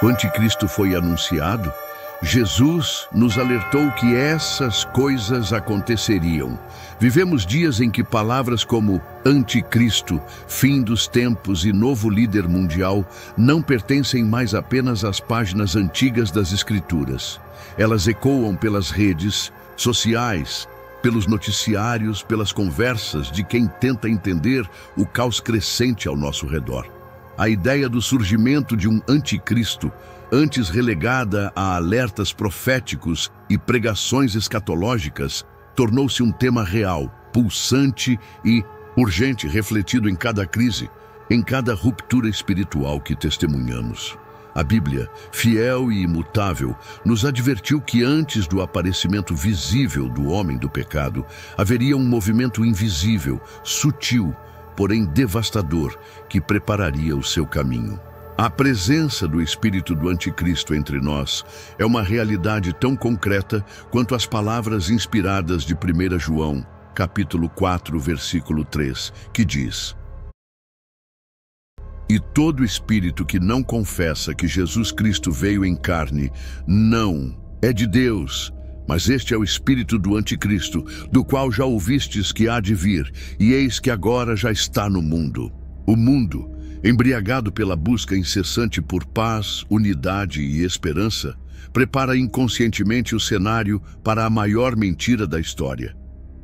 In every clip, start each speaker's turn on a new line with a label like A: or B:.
A: o anticristo foi anunciado, Jesus nos alertou que essas coisas aconteceriam. Vivemos dias em que palavras como anticristo, fim dos tempos e novo líder mundial não pertencem mais apenas às páginas antigas das Escrituras. Elas ecoam pelas redes sociais, pelos noticiários, pelas conversas de quem tenta entender o caos crescente ao nosso redor. A ideia do surgimento de um anticristo, antes relegada a alertas proféticos e pregações escatológicas, tornou-se um tema real, pulsante e urgente, refletido em cada crise, em cada ruptura espiritual que testemunhamos. A Bíblia, fiel e imutável, nos advertiu que antes do aparecimento visível do homem do pecado, haveria um movimento invisível, sutil, porém devastador, que prepararia o seu caminho. A presença do espírito do anticristo entre nós é uma realidade tão concreta quanto as palavras inspiradas de 1 João, capítulo 4, versículo 3, que diz: "E todo espírito que não confessa que Jesus Cristo veio em carne, não é de Deus, mas este é o espírito do anticristo, do qual já ouvistes que há de vir, e eis que agora já está no mundo." O mundo, embriagado pela busca incessante por paz, unidade e esperança, prepara inconscientemente o cenário para a maior mentira da história.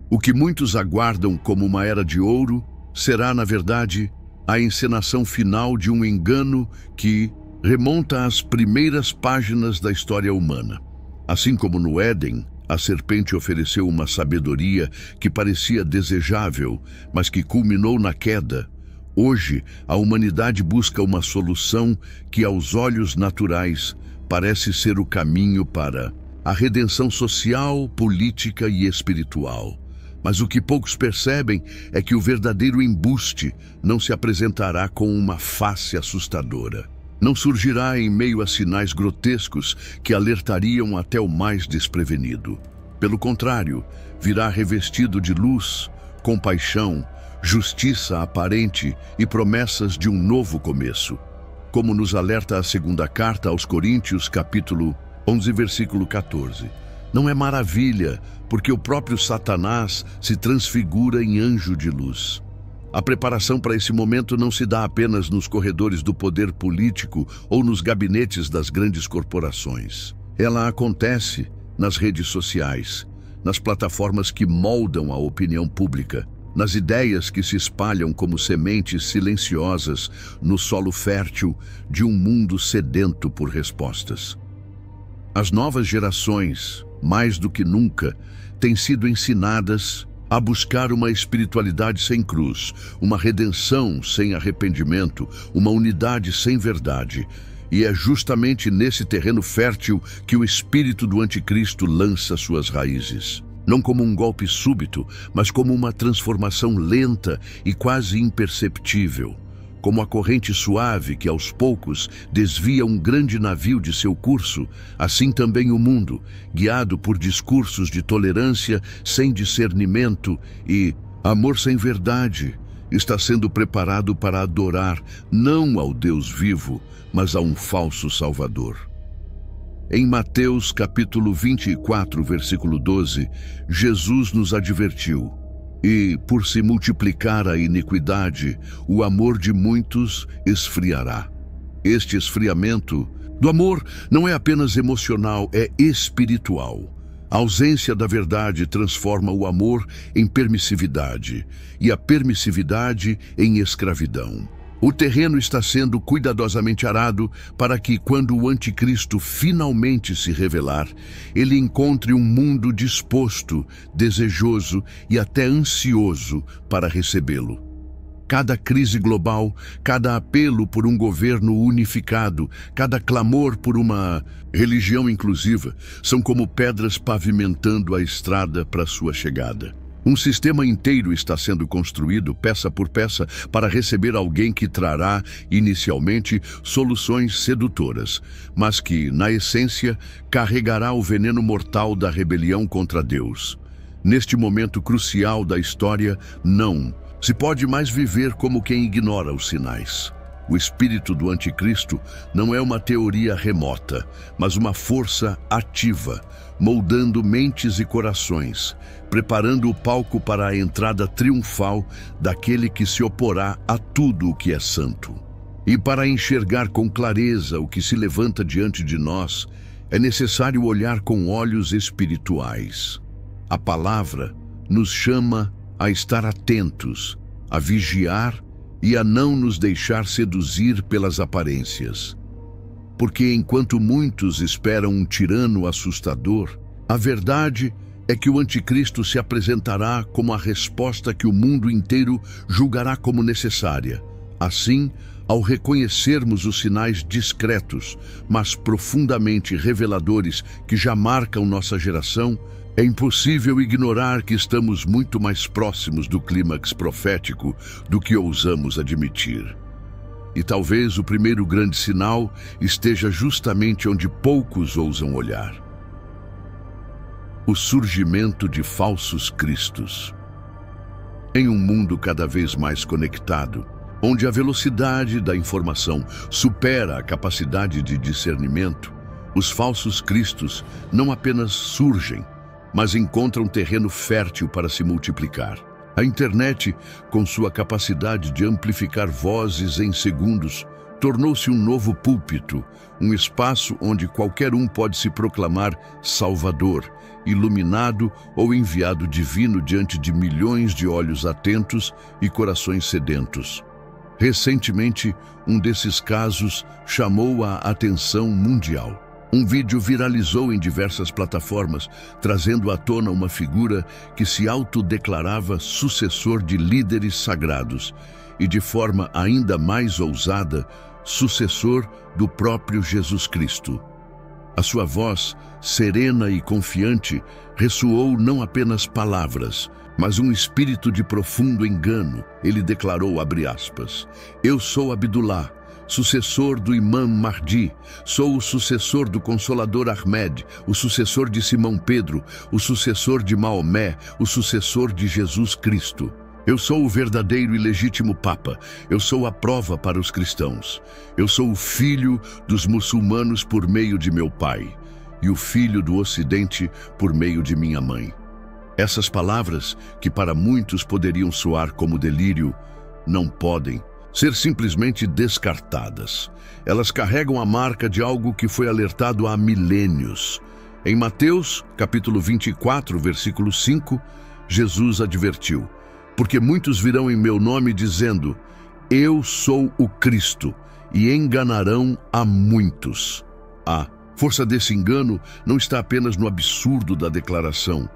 A: O que muitos aguardam como uma era de ouro será, na verdade, a encenação final de um engano que remonta às primeiras páginas da história humana. Assim como no Éden, a serpente ofereceu uma sabedoria que parecia desejável, mas que culminou na queda, hoje a humanidade busca uma solução que, aos olhos naturais, parece ser o caminho para a redenção social, política e espiritual. Mas o que poucos percebem é que o verdadeiro embuste não se apresentará com uma face assustadora. Não surgirá em meio a sinais grotescos que alertariam até o mais desprevenido. Pelo contrário, virá revestido de luz, compaixão, justiça aparente e promessas de um novo começo. Como nos alerta a segunda carta aos Coríntios, capítulo 11, versículo 14. Não é maravilha, porque o próprio Satanás se transfigura em anjo de luz. A preparação para esse momento não se dá apenas nos corredores do poder político ou nos gabinetes das grandes corporações. Ela acontece nas redes sociais, nas plataformas que moldam a opinião pública, nas ideias que se espalham como sementes silenciosas no solo fértil de um mundo sedento por respostas. As novas gerações, mais do que nunca, têm sido ensinadas a buscar uma espiritualidade sem cruz, uma redenção sem arrependimento, uma unidade sem verdade. E é justamente nesse terreno fértil que o espírito do anticristo lança suas raízes. Não como um golpe súbito, mas como uma transformação lenta e quase imperceptível. Como a corrente suave que aos poucos desvia um grande navio de seu curso, assim também o mundo, guiado por discursos de tolerância sem discernimento e amor sem verdade, está sendo preparado para adorar não ao Deus vivo, mas a um falso Salvador. Em Mateus capítulo 24, versículo 12, Jesus nos advertiu: "E, por se multiplicar a iniquidade, o amor de muitos esfriará." Este esfriamento do amor não é apenas emocional, é espiritual. A ausência da verdade transforma o amor em permissividade e a permissividade em escravidão. O terreno está sendo cuidadosamente arado para que, quando o anticristo finalmente se revelar, ele encontre um mundo disposto, desejoso e até ansioso para recebê-lo. Cada crise global, cada apelo por um governo unificado, cada clamor por uma religião inclusiva, são como pedras pavimentando a estrada para sua chegada. Um sistema inteiro está sendo construído, peça por peça, para receber alguém que trará, inicialmente, soluções sedutoras, mas que, na essência, carregará o veneno mortal da rebelião contra Deus. Neste momento crucial da história, não se pode mais viver como quem ignora os sinais. O espírito do anticristo não é uma teoria remota, mas uma força ativa, moldando mentes e corações, preparando o palco para a entrada triunfal daquele que se oporá a tudo o que é santo. E para enxergar com clareza o que se levanta diante de nós, é necessário olhar com olhos espirituais. A palavra nos chama a estar atentos, a vigiar e a não nos deixar seduzir pelas aparências. Porque enquanto muitos esperam um tirano assustador, a verdade é que o anticristo se apresentará como a resposta que o mundo inteiro julgará como necessária. Assim, ao reconhecermos os sinais discretos, mas profundamente reveladores que já marcam nossa geração, é impossível ignorar que estamos muito mais próximos do clímax profético do que ousamos admitir. E talvez o primeiro grande sinal esteja justamente onde poucos ousam olhar: o surgimento de falsos cristos. Em um mundo cada vez mais conectado, onde a velocidade da informação supera a capacidade de discernimento, os falsos cristos não apenas surgem, mas encontram terreno fértil para se multiplicar. A internet, com sua capacidade de amplificar vozes em segundos, tornou-se um novo púlpito, um espaço onde qualquer um pode se proclamar salvador, iluminado ou enviado divino diante de milhões de olhos atentos e corações sedentos. Recentemente, um desses casos chamou a atenção mundial. Um vídeo viralizou em diversas plataformas, trazendo à tona uma figura que se autodeclarava sucessor de líderes sagrados e, de forma ainda mais ousada, sucessor do próprio Jesus Cristo. A sua voz, serena e confiante, ressoou não apenas palavras, mas um espírito de profundo engano. Ele declarou, abre aspas, "Eu sou Abdullah, sucessor do Imam Mahdi, sou o sucessor do Consolador Ahmed, o sucessor de Simão Pedro, o sucessor de Maomé, o sucessor de Jesus Cristo. Eu sou o verdadeiro e legítimo Papa, eu sou a prova para os cristãos. Eu sou o filho dos muçulmanos por meio de meu pai, e o filho do Ocidente por meio de minha mãe." Essas palavras, que para muitos poderiam soar como delírio, não podem ser simplesmente descartadas. Elas carregam a marca de algo que foi alertado há milênios. Em Mateus, capítulo 24, versículo 5, Jesus advertiu: "Porque muitos virão em meu nome dizendo, eu sou o Cristo, e enganarão a muitos." A força desse engano não está apenas no absurdo da declaração,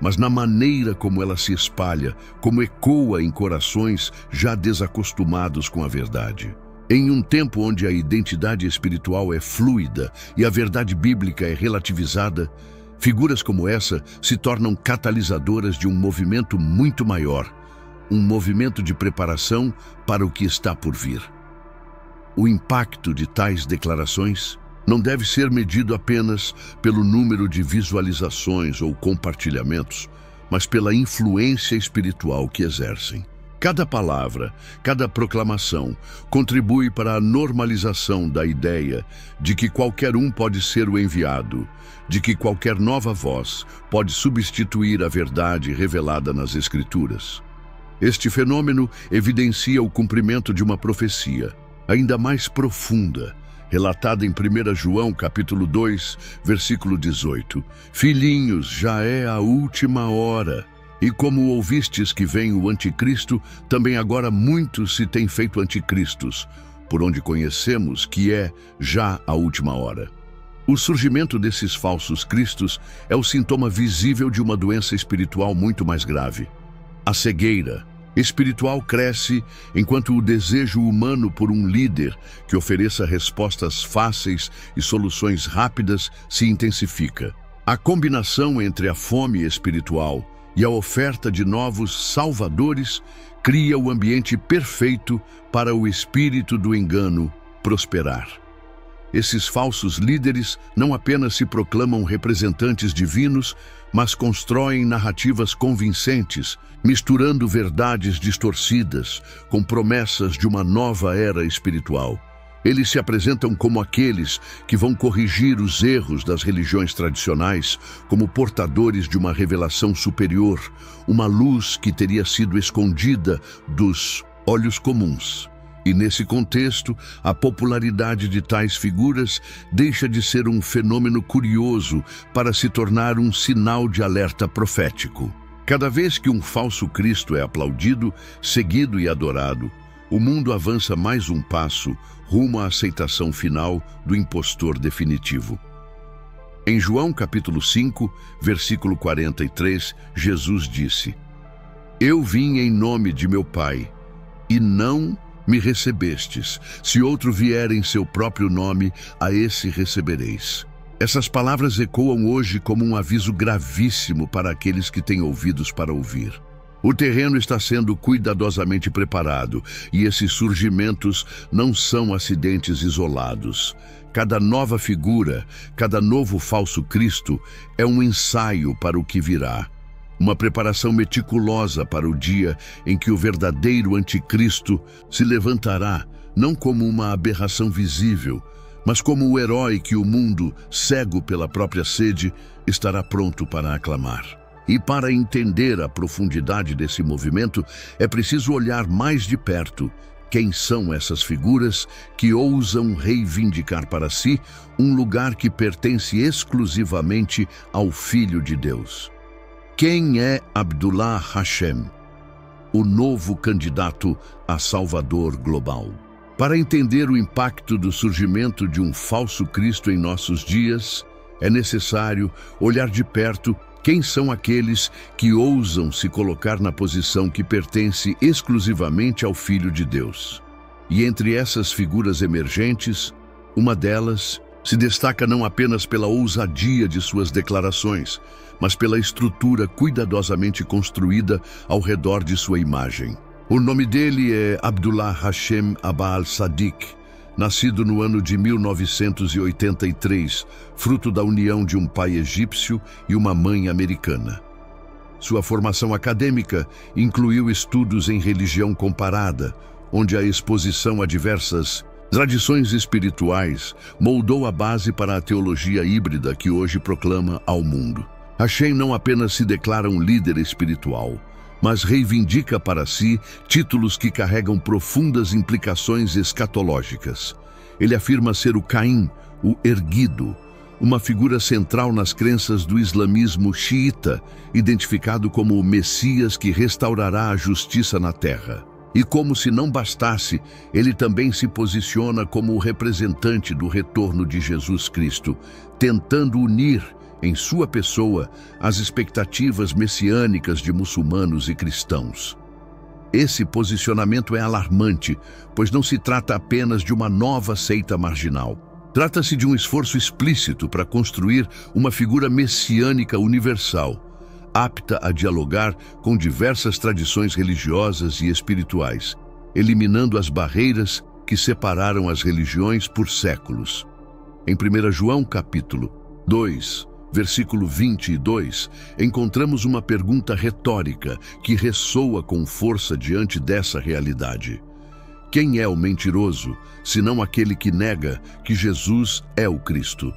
A: mas na maneira como ela se espalha, como ecoa em corações já desacostumados com a verdade. Em um tempo onde a identidade espiritual é fluida e a verdade bíblica é relativizada, figuras como essa se tornam catalisadoras de um movimento muito maior, um movimento de preparação para o que está por vir. O impacto de tais declarações não deve ser medido apenas pelo número de visualizações ou compartilhamentos, mas pela influência espiritual que exercem. Cada palavra, cada proclamação contribui para a normalização da ideia de que qualquer um pode ser o enviado, de que qualquer nova voz pode substituir a verdade revelada nas Escrituras. Este fenômeno evidencia o cumprimento de uma profecia ainda mais profunda, relatada em 1 João, capítulo 2, versículo 18. "Filhinhos, já é a última hora. E como ouvistes que vem o anticristo, também agora muitos se têm feito anticristos, por onde conhecemos que é já a última hora." O surgimento desses falsos cristos é o sintoma visível de uma doença espiritual muito mais grave. A cegueira espiritual cresce enquanto o desejo humano por um líder que ofereça respostas fáceis e soluções rápidas se intensifica. A combinação entre a fome espiritual e a oferta de novos salvadores cria o ambiente perfeito para o espírito do engano prosperar. Esses falsos líderes não apenas se proclamam representantes divinos, mas constroem narrativas convincentes, misturando verdades distorcidas com promessas de uma nova era espiritual. Eles se apresentam como aqueles que vão corrigir os erros das religiões tradicionais, como portadores de uma revelação superior, uma luz que teria sido escondida dos olhos comuns. E nesse contexto, a popularidade de tais figuras deixa de ser um fenômeno curioso para se tornar um sinal de alerta profético. Cada vez que um falso Cristo é aplaudido, seguido e adorado, o mundo avança mais um passo rumo à aceitação final do impostor definitivo. Em João capítulo 5, versículo 43, Jesus disse: Eu vim em nome de meu Pai, e não me recebestes. Se outro vier em seu próprio nome, a esse recebereis. Essas palavras ecoam hoje como um aviso gravíssimo para aqueles que têm ouvidos para ouvir. O terreno está sendo cuidadosamente preparado, e esses surgimentos não são acidentes isolados. Cada nova figura, cada novo falso Cristo é um ensaio para o que virá. Uma preparação meticulosa para o dia em que o verdadeiro anticristo se levantará, não como uma aberração visível, mas como o herói que o mundo, cego pela própria sede, estará pronto para aclamar. E para entender a profundidade desse movimento, é preciso olhar mais de perto quem são essas figuras que ousam reivindicar para si um lugar que pertence exclusivamente ao Filho de Deus. Quem é Abdullah Hashem, o novo candidato a Salvador global? Para entender o impacto do surgimento de um falso Cristo em nossos dias, é necessário olhar de perto quem são aqueles que ousam se colocar na posição que pertence exclusivamente ao Filho de Deus. E entre essas figuras emergentes, uma delas se destaca não apenas pela ousadia de suas declarações, mas pela estrutura cuidadosamente construída ao redor de sua imagem. O nome dele é Abdullah Hashem Abba al-Sadiq, nascido no ano de 1983, fruto da união de um pai egípcio e uma mãe americana. Sua formação acadêmica incluiu estudos em religião comparada, onde a exposição a diversas tradições espirituais moldou a base para a teologia híbrida que hoje proclama ao mundo. Hashem não apenas se declara um líder espiritual, mas reivindica para si títulos que carregam profundas implicações escatológicas. Ele afirma ser o Caim, o erguido, uma figura central nas crenças do islamismo xiita, identificado como o Messias que restaurará a justiça na terra. E como se não bastasse, ele também se posiciona como o representante do retorno de Jesus Cristo, tentando unir em sua pessoa as expectativas messiânicas de muçulmanos e cristãos. Esse posicionamento é alarmante, pois não se trata apenas de uma nova seita marginal. Trata-se de um esforço explícito para construir uma figura messiânica universal, apta a dialogar com diversas tradições religiosas e espirituais, eliminando as barreiras que separaram as religiões por séculos. Em 1 João capítulo 2, versículo 22, encontramos uma pergunta retórica que ressoa com força diante dessa realidade. Quem é o mentiroso, senão aquele que nega que Jesus é o Cristo?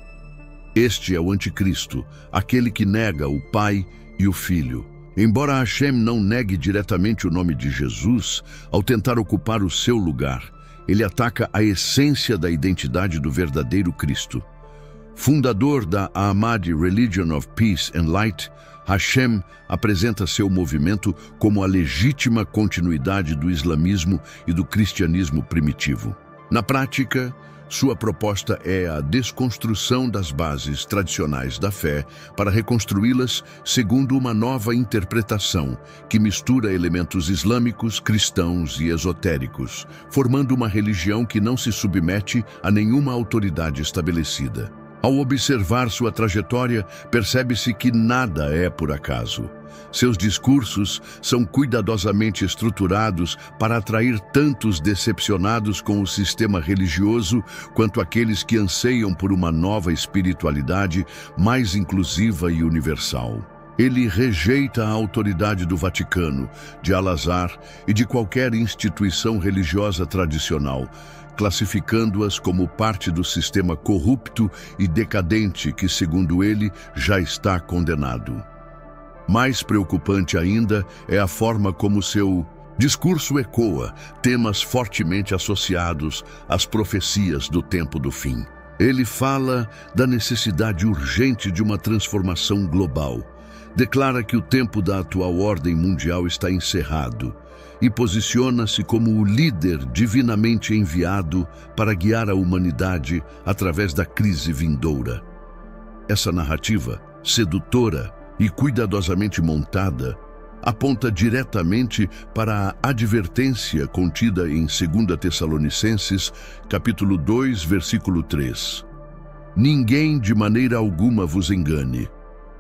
A: Este é o anticristo, aquele que nega o Pai e o Filho. Embora Hashem não negue diretamente o nome de Jesus, ao tentar ocupar o seu lugar, ele ataca a essência da identidade do verdadeiro Cristo. Fundador da Ahmadi Religion of Peace and Light, Hashem apresenta seu movimento como a legítima continuidade do islamismo e do cristianismo primitivo. Na prática, sua proposta é a desconstrução das bases tradicionais da fé para reconstruí-las segundo uma nova interpretação que mistura elementos islâmicos, cristãos e esotéricos, formando uma religião que não se submete a nenhuma autoridade estabelecida. Ao observar sua trajetória, percebe-se que nada é por acaso. Seus discursos são cuidadosamente estruturados para atrair tantos decepcionados com o sistema religioso quanto aqueles que anseiam por uma nova espiritualidade mais inclusiva e universal. Ele rejeita a autoridade do Vaticano, de Al-Azhar e de qualquer instituição religiosa tradicional, classificando-as como parte do sistema corrupto e decadente que, segundo ele, já está condenado. Mais preocupante ainda é a forma como seu discurso ecoa temas fortemente associados às profecias do tempo do fim. Ele fala da necessidade urgente de uma transformação global, declara que o tempo da atual ordem mundial está encerrado e posiciona-se como o líder divinamente enviado para guiar a humanidade através da crise vindoura. Essa narrativa, sedutora e cuidadosamente montada, aponta diretamente para a advertência contida em 2 Tessalonicenses, capítulo 2, versículo 3. Ninguém de maneira alguma vos engane,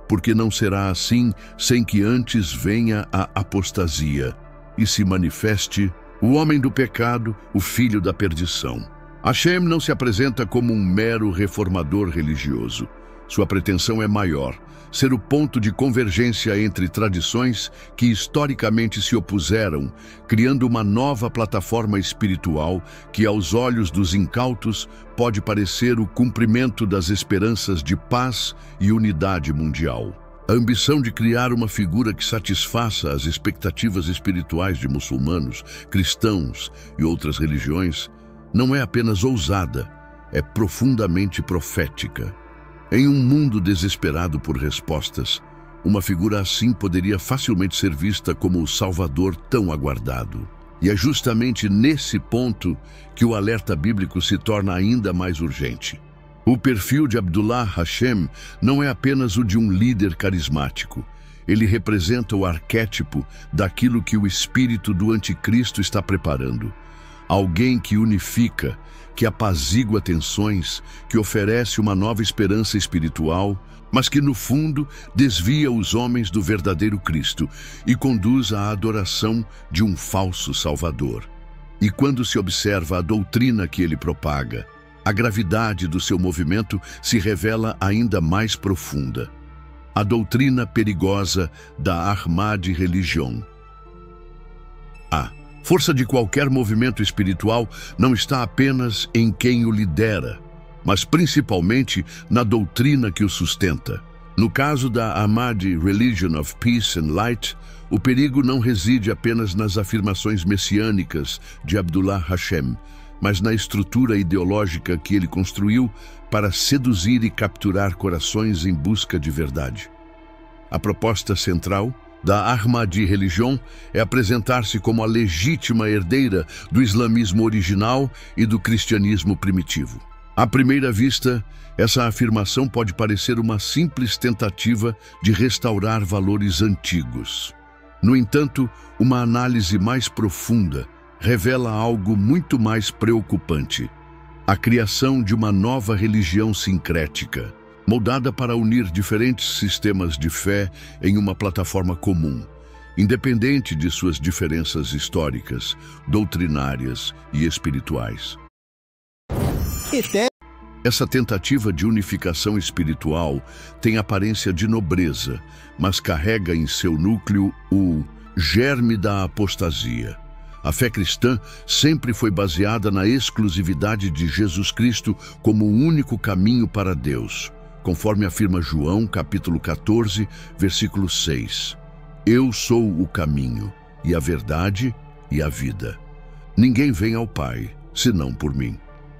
A: porque não será assim sem que antes venha a apostasia e se manifeste o homem do pecado, o filho da perdição. Hashem não se apresenta como um mero reformador religioso. Sua pretensão é maior, ser o ponto de convergência entre tradições que historicamente se opuseram, criando uma nova plataforma espiritual que, aos olhos dos incautos, pode parecer o cumprimento das esperanças de paz e unidade mundial. A ambição de criar uma figura que satisfaça as expectativas espirituais de muçulmanos, cristãos e outras religiões não é apenas ousada, é profundamente profética. Em um mundo desesperado por respostas, uma figura assim poderia facilmente ser vista como o Salvador tão aguardado. E é justamente nesse ponto que o alerta bíblico se torna ainda mais urgente. O perfil de Abdullah Hashem não é apenas o de um líder carismático. Ele representa o arquétipo daquilo que o espírito do anticristo está preparando. Alguém que unifica, que apazigua tensões, que oferece uma nova esperança espiritual, mas que, no fundo, desvia os homens do verdadeiro Cristo e conduz à adoração de um falso Salvador. E quando se observa a doutrina que ele propaga, a gravidade do seu movimento se revela ainda mais profunda. A doutrina perigosa da Ahmadi Religion. A força de qualquer movimento espiritual não está apenas em quem o lidera, mas principalmente na doutrina que o sustenta. No caso da Ahmadi Religion of Peace and Light, o perigo não reside apenas nas afirmações messiânicas de Abdullah Hashem, mas na estrutura ideológica que ele construiu para seduzir e capturar corações em busca de verdade. A proposta central da Ahmadi Religion é apresentar-se como a legítima herdeira do islamismo original e do cristianismo primitivo. À primeira vista, essa afirmação pode parecer uma simples tentativa de restaurar valores antigos. No entanto, uma análise mais profunda revela algo muito mais preocupante: a criação de uma nova religião sincrética, moldada para unir diferentes sistemas de fé em uma plataforma comum, independente de suas diferenças históricas, doutrinárias e espirituais. Essa tentativa de unificação espiritual tem aparência de nobreza, mas carrega em seu núcleo o germe da apostasia. A fé cristã sempre foi baseada na exclusividade de Jesus Cristo como o único caminho para Deus, conforme afirma João, capítulo 14, versículo 6. Eu sou o caminho, e a verdade e a vida. Ninguém vem ao Pai, senão por mim.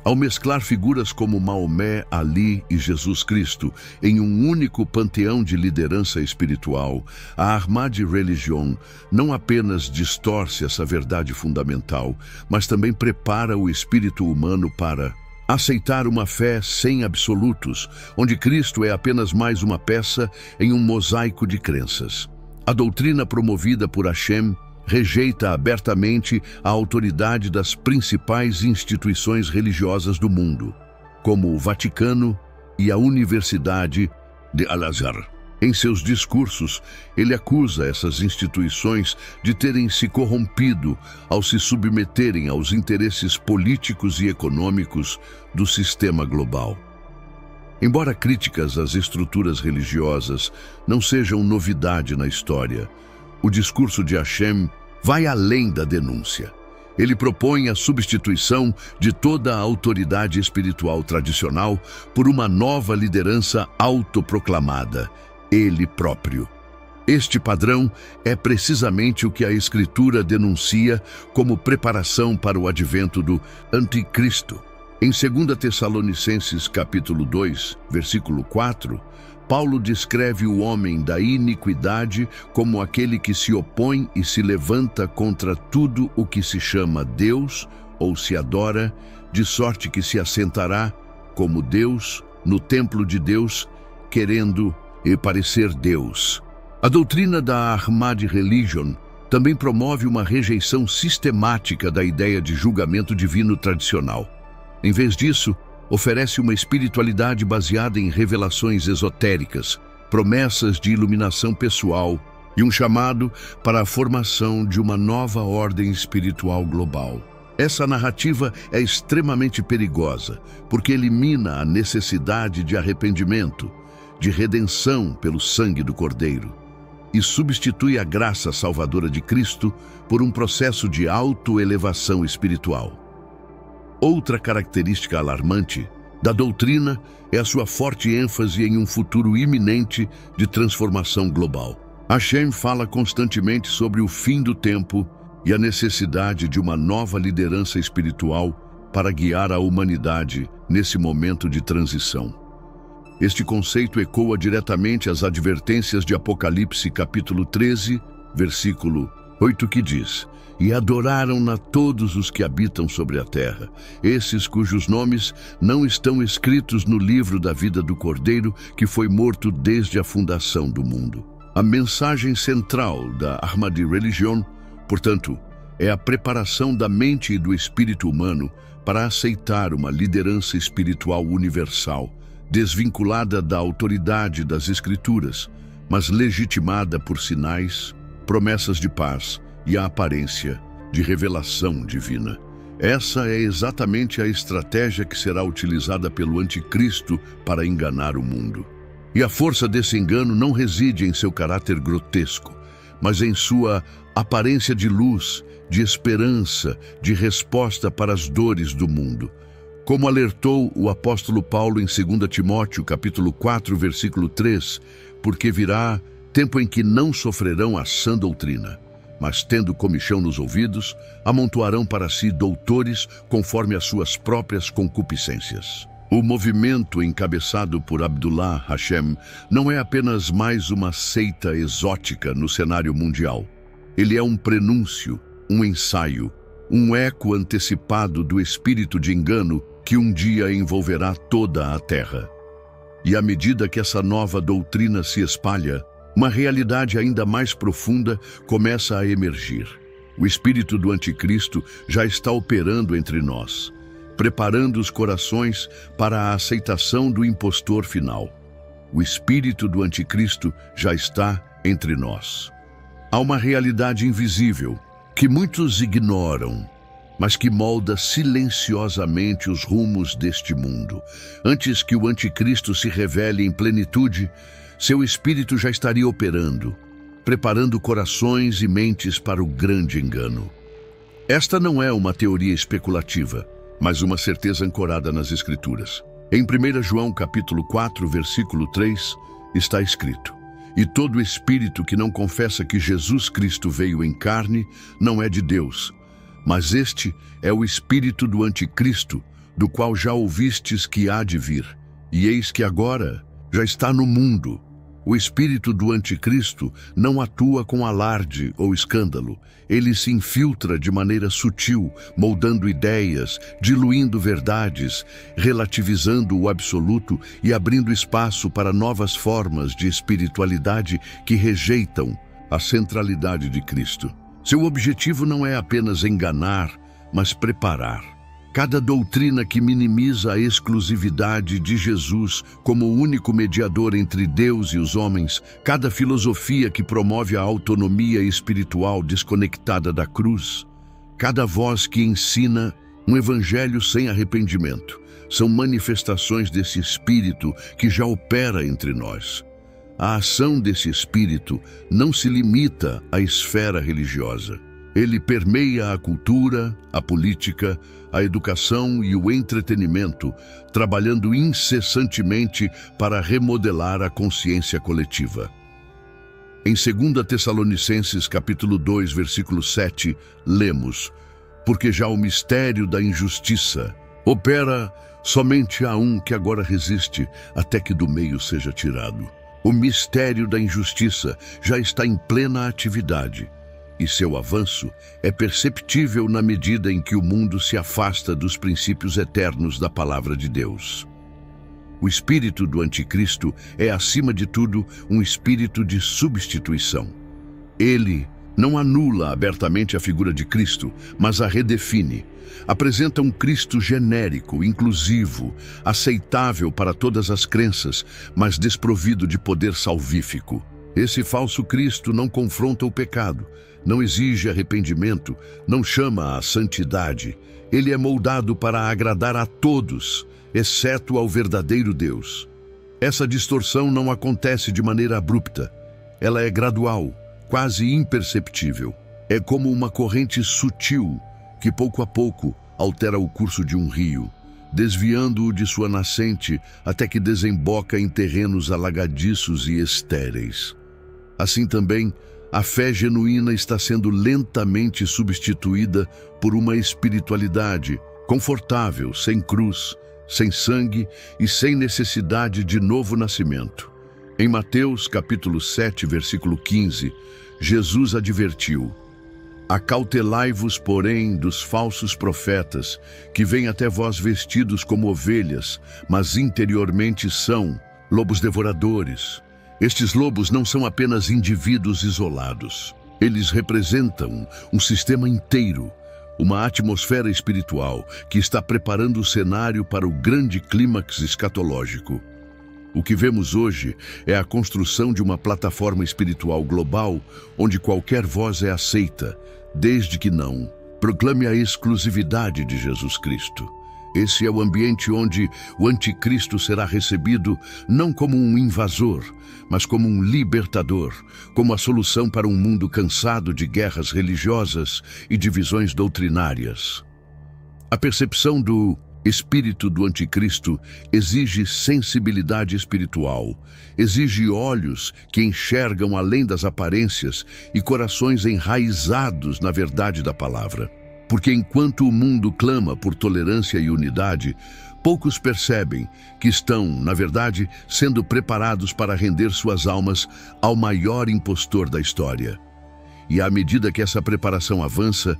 A: Ao mesclar figuras como Maomé, Ali e Jesus Cristo em um único panteão de liderança espiritual, a Ahmadi Religion não apenas distorce essa verdade fundamental, mas também prepara o espírito humano para aceitar uma fé sem absolutos, onde Cristo é apenas mais uma peça em um mosaico de crenças. A doutrina promovida por Hashem rejeita abertamente a autoridade das principais instituições religiosas do mundo, como o Vaticano e a Universidade de Al-Azhar. Em seus discursos, ele acusa essas instituições de terem se corrompido ao se submeterem aos interesses políticos e econômicos do sistema global. Embora críticas às estruturas religiosas não sejam novidade na história, o discurso de Hashem vai além da denúncia. Ele propõe a substituição de toda a autoridade espiritual tradicional por uma nova liderança autoproclamada, ele próprio. Este padrão é precisamente o que a Escritura denuncia como preparação para o advento do Anticristo. Em 2 Tessalonicenses capítulo 2, versículo 4, Paulo descreve o homem da iniquidade como aquele que se opõe e se levanta contra tudo o que se chama Deus ou se adora, de sorte que se assentará como Deus no templo de Deus, querendo parecer Deus. A doutrina da Ahmadi Religion também promove uma rejeição sistemática da ideia de julgamento divino tradicional. Em vez disso, oferece uma espiritualidade baseada em revelações esotéricas, promessas de iluminação pessoal e um chamado para a formação de uma nova ordem espiritual global. Essa narrativa é extremamente perigosa, porque elimina a necessidade de arrependimento, de redenção pelo sangue do Cordeiro, e substitui a graça salvadora de Cristo por um processo de autoelevação espiritual. Outra característica alarmante da doutrina é a sua forte ênfase em um futuro iminente de transformação global. Hashem fala constantemente sobre o fim do tempo e a necessidade de uma nova liderança espiritual para guiar a humanidade nesse momento de transição. Este conceito ecoa diretamente as advertências de Apocalipse capítulo 13, versículo 8, que diz: "E adoraram-na todos os que habitam sobre a terra, esses cujos nomes não estão escritos no livro da vida do Cordeiro, que foi morto desde a fundação do mundo." A mensagem central da Ahmadi Religion, portanto, é a preparação da mente e do espírito humano para aceitar uma liderança espiritual universal, desvinculada da autoridade das Escrituras, mas legitimada por sinais, promessas de paz e a aparência de revelação divina. Essa é exatamente a estratégia que será utilizada pelo Anticristo para enganar o mundo. E a força desse engano não reside em seu caráter grotesco, mas em sua aparência de luz, de esperança, de resposta para as dores do mundo. Como alertou o apóstolo Paulo em 2 Timóteo, capítulo 4, versículo 3, porque virá tempo em que não sofrerão a sã doutrina, mas tendo comichão nos ouvidos, amontoarão para si doutores conforme as suas próprias concupiscências. O movimento encabeçado por Abdullah Hashem não é apenas mais uma seita exótica no cenário mundial. Ele é um prenúncio, um ensaio, um eco antecipado do espírito de engano que um dia envolverá toda a terra. E à medida que essa nova doutrina se espalha, uma realidade ainda mais profunda começa a emergir. O espírito do Anticristo já está operando entre nós, preparando os corações para a aceitação do impostor final. O espírito do Anticristo já está entre nós. Há uma realidade invisível que muitos ignoram, mas que molda silenciosamente os rumos deste mundo. Antes que o Anticristo se revele em plenitude, seu espírito já estaria operando, preparando corações e mentes para o grande engano. Esta não é uma teoria especulativa, mas uma certeza ancorada nas Escrituras. Em 1 João capítulo 4, versículo 3, está escrito: "E todo espírito que não confessa que Jesus Cristo veio em carne não é de Deus, mas este é o espírito do Anticristo, do qual já ouvistes que há de vir, e eis que agora já está no mundo." O espírito do Anticristo não atua com alarde ou escândalo. Ele se infiltra de maneira sutil, moldando ideias, diluindo verdades, relativizando o absoluto e abrindo espaço para novas formas de espiritualidade que rejeitam a centralidade de Cristo. Seu objetivo não é apenas enganar, mas preparar. Cada doutrina que minimiza a exclusividade de Jesus como o único mediador entre Deus e os homens, cada filosofia que promove a autonomia espiritual desconectada da cruz, cada voz que ensina um evangelho sem arrependimento, são manifestações desse Espírito que já opera entre nós. A ação desse Espírito não se limita à esfera religiosa. Ele permeia a cultura, a política, a educação e o entretenimento, trabalhando incessantemente para remodelar a consciência coletiva. Em 2 Tessalonicenses capítulo 2, versículo 7, lemos: porque já o mistério da injustiça opera, somente há um que agora resiste, até que do meio seja tirado. O mistério da injustiça já está em plena atividade, e seu avanço é perceptível na medida em que o mundo se afasta dos princípios eternos da palavra de Deus. O espírito do anticristo é, acima de tudo, um espírito de substituição. Ele não anula abertamente a figura de Cristo, mas a redefine. Apresenta um Cristo genérico, inclusivo, aceitável para todas as crenças, mas desprovido de poder salvífico. Esse falso Cristo não confronta o pecado, não exige arrependimento, não chama à santidade. Ele é moldado para agradar a todos, exceto ao verdadeiro Deus. Essa distorção não acontece de maneira abrupta. Ela é gradual, quase imperceptível. É como uma corrente sutil que pouco a pouco altera o curso de um rio, desviando-o de sua nascente até que desemboca em terrenos alagadiços e estéreis. Assim também, a fé genuína está sendo lentamente substituída por uma espiritualidade confortável, sem cruz, sem sangue e sem necessidade de novo nascimento. Em Mateus capítulo 7, versículo 15, Jesus advertiu: acautelai-vos, porém, dos falsos profetas, que vêm até vós vestidos como ovelhas, mas interiormente são lobos devoradores. Estes lobos não são apenas indivíduos isolados. Eles representam um sistema inteiro, uma atmosfera espiritual que está preparando o cenário para o grande clímax escatológico. O que vemos hoje é a construção de uma plataforma espiritual global onde qualquer voz é aceita, desde que não proclame a exclusividade de Jesus Cristo. Esse é o ambiente onde o anticristo será recebido não como um invasor, mas como um libertador, como a solução para um mundo cansado de guerras religiosas e divisões doutrinárias. A percepção do espírito do anticristo exige sensibilidade espiritual, exige olhos que enxergam além das aparências e corações enraizados na verdade da palavra. Porque enquanto o mundo clama por tolerância e unidade, poucos percebem que estão, na verdade, sendo preparados para render suas almas ao maior impostor da história. E à medida que essa preparação avança,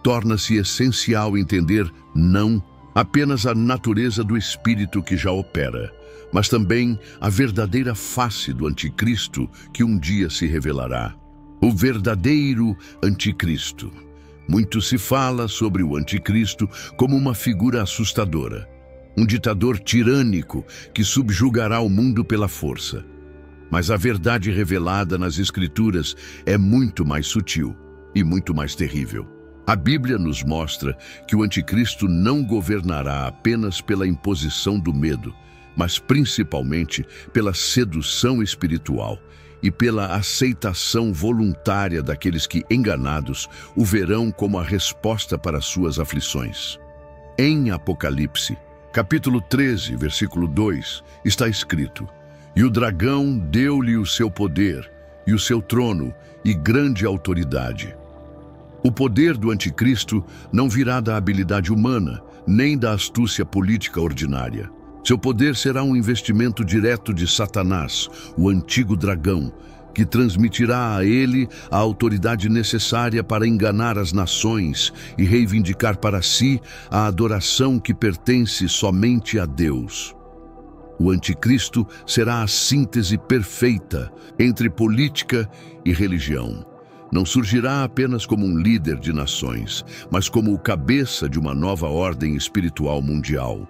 A: torna-se essencial entender não apenas a natureza do espírito que já opera, mas também a verdadeira face do anticristo que um dia se revelará. O verdadeiro anticristo. Muito se fala sobre o anticristo como uma figura assustadora, um ditador tirânico que subjugará o mundo pela força. Mas a verdade revelada nas Escrituras é muito mais sutil e muito mais terrível. A Bíblia nos mostra que o anticristo não governará apenas pela imposição do medo, mas principalmente pela sedução espiritual e pela aceitação voluntária daqueles que, enganados, o verão como a resposta para suas aflições. Em Apocalipse, capítulo 13, versículo 2, está escrito: e o dragão deu-lhe o seu poder, e o seu trono, e grande autoridade. O poder do anticristo não virá da habilidade humana, nem da astúcia política ordinária. Seu poder será um investimento direto de Satanás, o antigo dragão, que transmitirá a ele a autoridade necessária para enganar as nações e reivindicar para si a adoração que pertence somente a Deus. O anticristo será a síntese perfeita entre política e religião. não surgirá apenas como um líder de nações, mas como o cabeça de uma nova ordem espiritual mundial.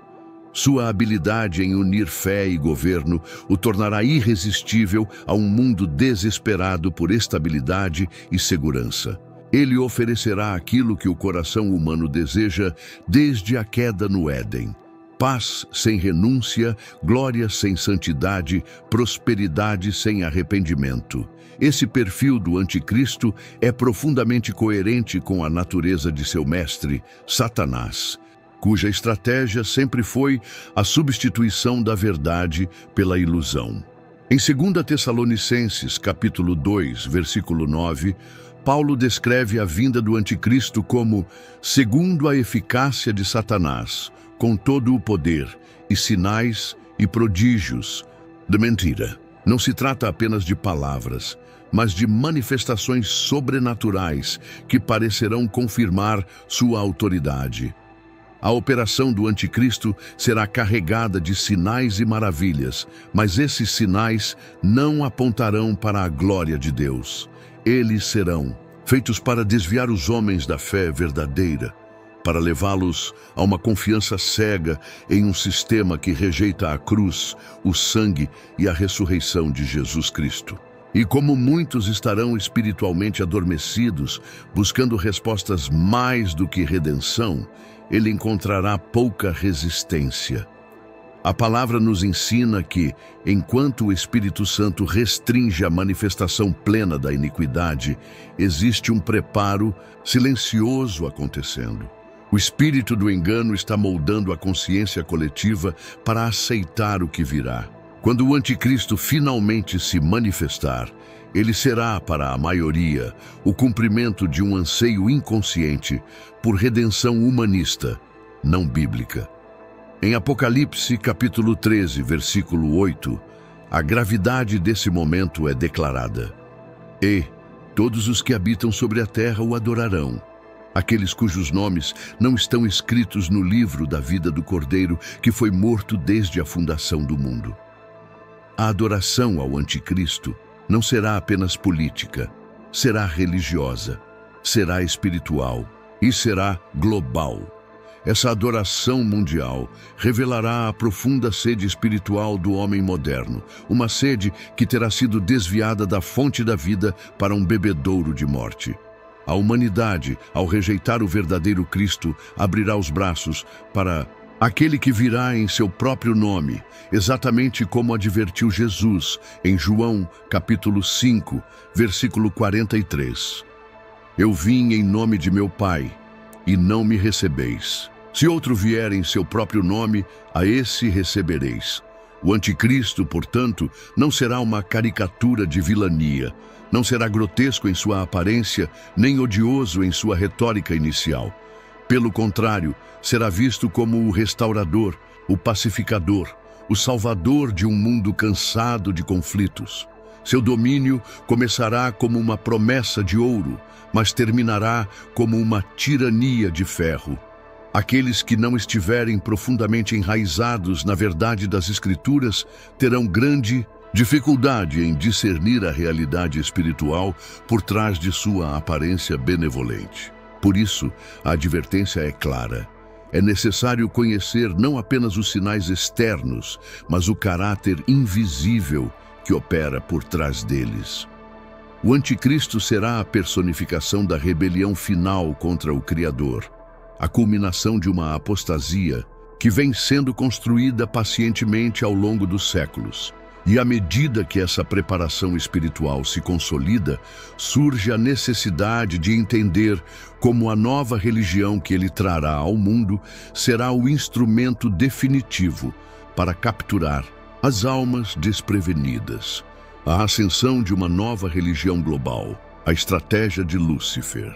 A: Sua habilidade em unir fé e governo o tornará irresistível a um mundo desesperado por estabilidade e segurança. Ele oferecerá aquilo que o coração humano deseja desde a queda no Éden: paz sem renúncia, glória sem santidade, prosperidade sem arrependimento. Esse perfil do anticristo é profundamente coerente com a natureza de seu mestre, Satanás, cuja estratégia sempre foi a substituição da verdade pela ilusão. Em 2 Tessalonicenses, capítulo 2, versículo 9, Paulo descreve a vinda do anticristo como segundo a eficácia de Satanás, com todo o poder, e sinais e prodígios de mentira. Não se trata apenas de palavras, mas de manifestações sobrenaturais que parecerão confirmar sua autoridade. A operação do anticristo será carregada de sinais e maravilhas, mas esses sinais não apontarão para a glória de Deus. Eles serão feitos para desviar os homens da fé verdadeira, para levá-los a uma confiança cega em um sistema que rejeita a cruz, o sangue e a ressurreição de Jesus Cristo. E como muitos estarão espiritualmente adormecidos, buscando respostas mais do que redenção, ele encontrará pouca resistência. A palavra nos ensina que, enquanto o Espírito Santo restringe a manifestação plena da iniquidade, existe um preparo silencioso acontecendo. O espírito do engano está moldando a consciência coletiva para aceitar o que virá. Quando o anticristo finalmente se manifestar, ele será, para a maioria, o cumprimento de um anseio inconsciente por redenção humanista, não bíblica. Em Apocalipse, capítulo 13, versículo 8, a gravidade desse momento é declarada. E todos os que habitam sobre a terra o adorarão, aqueles cujos nomes não estão escritos no livro da vida do Cordeiro, que foi morto desde a fundação do mundo. A adoração ao anticristo não será apenas política, será religiosa, será espiritual e será global. Essa adoração mundial revelará a profunda sede espiritual do homem moderno, uma sede que terá sido desviada da fonte da vida para um bebedouro de morte. A humanidade, ao rejeitar o verdadeiro Cristo, abrirá os braços para aquele que virá em seu próprio nome, exatamente como advertiu Jesus em João, capítulo 5, versículo 43. Eu vim em nome de meu Pai, e não me recebeis. Se outro vier em seu próprio nome, a esse recebereis. O anticristo, portanto, não será uma caricatura de vilania, não será grotesco em sua aparência, nem odioso em sua retórica inicial. Pelo contrário, será visto como o restaurador, o pacificador, o salvador de um mundo cansado de conflitos. Seu domínio começará como uma promessa de ouro, mas terminará como uma tirania de ferro. Aqueles que não estiverem profundamente enraizados na verdade das Escrituras terão grande dificuldade em discernir a realidade espiritual por trás de sua aparência benevolente. Por isso, a advertência é clara. É necessário conhecer não apenas os sinais externos, mas o caráter invisível que opera por trás deles. O anticristo será a personificação da rebelião final contra o Criador, a culminação de uma apostasia que vem sendo construída pacientemente ao longo dos séculos. E à medida que essa preparação espiritual se consolida, surge a necessidade de entender como a nova religião que ele trará ao mundo será o instrumento definitivo para capturar as almas desprevenidas. A ascensão de uma nova religião global, a estratégia de Lúcifer.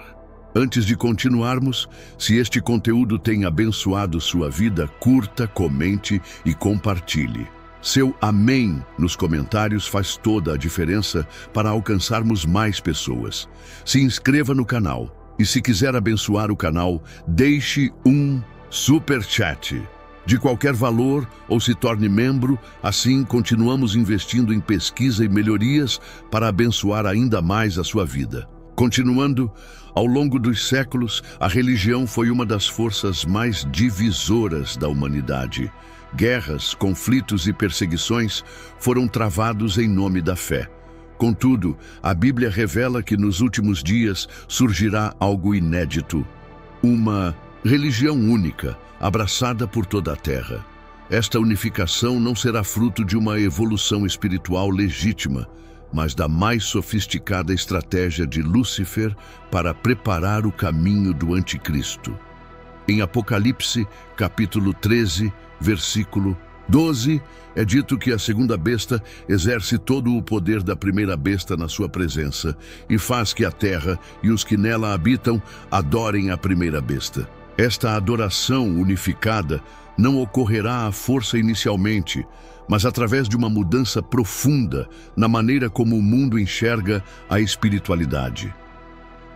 A: Antes de continuarmos, se este conteúdo tem abençoado sua vida, curta, comente e compartilhe. Seu amém nos comentários faz toda a diferença para alcançarmos mais pessoas. Se inscreva no canal e, se quiser abençoar o canal, deixe um super chat de qualquer valor ou se torne membro. Assim continuamos investindo em pesquisa e melhorias para abençoar ainda mais a sua vida. Continuando, ao longo dos séculos, a religião foi uma das forças mais divisoras da humanidade. Guerras, conflitos e perseguições foram travados em nome da fé. Contudo, a Bíblia revela que nos últimos dias surgirá algo inédito: uma religião única, abraçada por toda a terra. Esta unificação não será fruto de uma evolução espiritual legítima, mas da mais sofisticada estratégia de Lúcifer para preparar o caminho do anticristo. Em Apocalipse, capítulo 13, versículo 12, é dito que a segunda besta exerce todo o poder da primeira besta na sua presença e faz que a terra e os que nela habitam adorem a primeira besta. Esta adoração unificada não ocorrerá à força inicialmente, mas através de uma mudança profunda na maneira como o mundo enxerga a espiritualidade.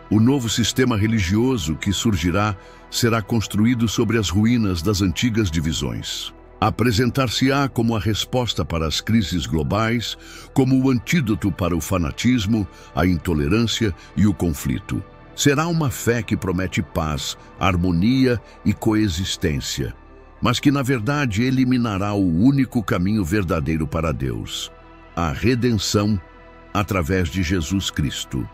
A: O novo sistema religioso que surgirá será construído sobre as ruínas das antigas divisões. Apresentar-se-á como a resposta para as crises globais, como o antídoto para o fanatismo, a intolerância e o conflito. Será uma fé que promete paz, harmonia e coexistência, mas que, na verdade, eliminará o único caminho verdadeiro para Deus: a redenção através de Jesus Cristo.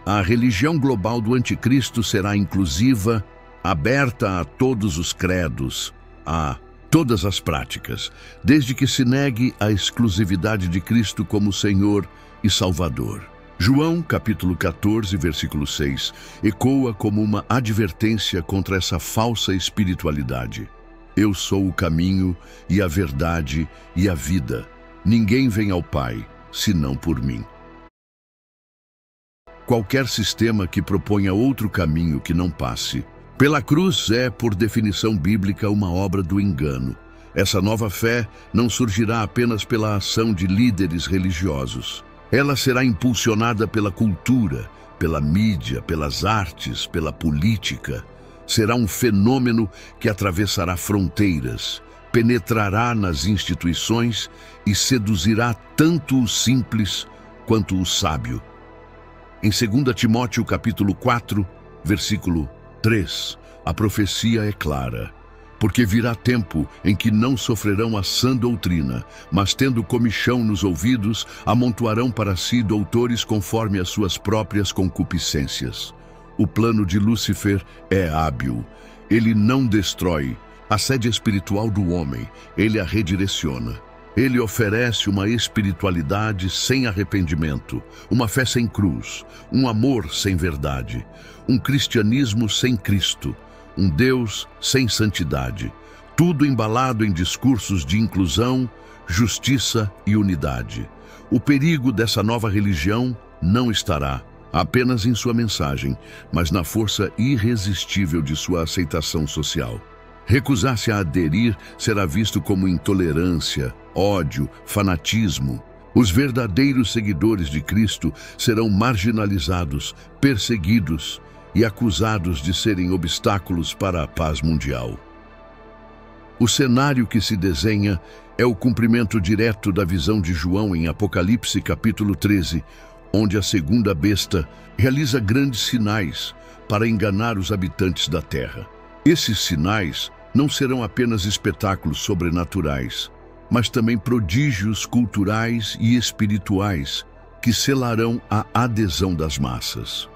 A: A religião global do anticristo será inclusiva, aberta a todos os credos, a todas as práticas, desde que se negue a exclusividade de Cristo como Senhor e Salvador. João, capítulo 14, versículo 6, ecoa como uma advertência contra essa falsa espiritualidade. Eu sou o caminho e a verdade e a vida. Ninguém vem ao Pai, senão por mim. Qualquer sistema que proponha outro caminho que não passe pela cruz é, por definição bíblica, uma obra do engano. Essa nova fé não surgirá apenas pela ação de líderes religiosos. Ela será impulsionada pela cultura, pela mídia, pelas artes, pela política. Será um fenômeno que atravessará fronteiras, penetrará nas instituições e seduzirá tanto o simples quanto o sábio. Em 2 Timóteo capítulo 4, versículo 3, a profecia é clara: porque virá tempo em que não sofrerão a sã doutrina, mas tendo comichão nos ouvidos, amontoarão para si doutores conforme as suas próprias concupiscências. O plano de Lúcifer é hábil. Ele não destrói a sede espiritual do homem, ele a redireciona. Ele oferece uma espiritualidade sem arrependimento, uma fé sem cruz, um amor sem verdade, um cristianismo sem Cristo, um Deus sem santidade, tudo embalado em discursos de inclusão, justiça e unidade. O perigo dessa nova religião não estará apenas em sua mensagem, mas na força irresistível de sua aceitação social. Recusar-se a aderir será visto como intolerância, ódio, fanatismo. Os verdadeiros seguidores de Cristo serão marginalizados, perseguidos e acusados de serem obstáculos para a paz mundial. O cenário que se desenha é o cumprimento direto da visão de João em Apocalipse capítulo 13, onde a segunda besta realiza grandes sinais para enganar os habitantes da terra. Esses sinais não serão apenas espetáculos sobrenaturais, mas também prodígios culturais e espirituais que selarão a adesão das massas.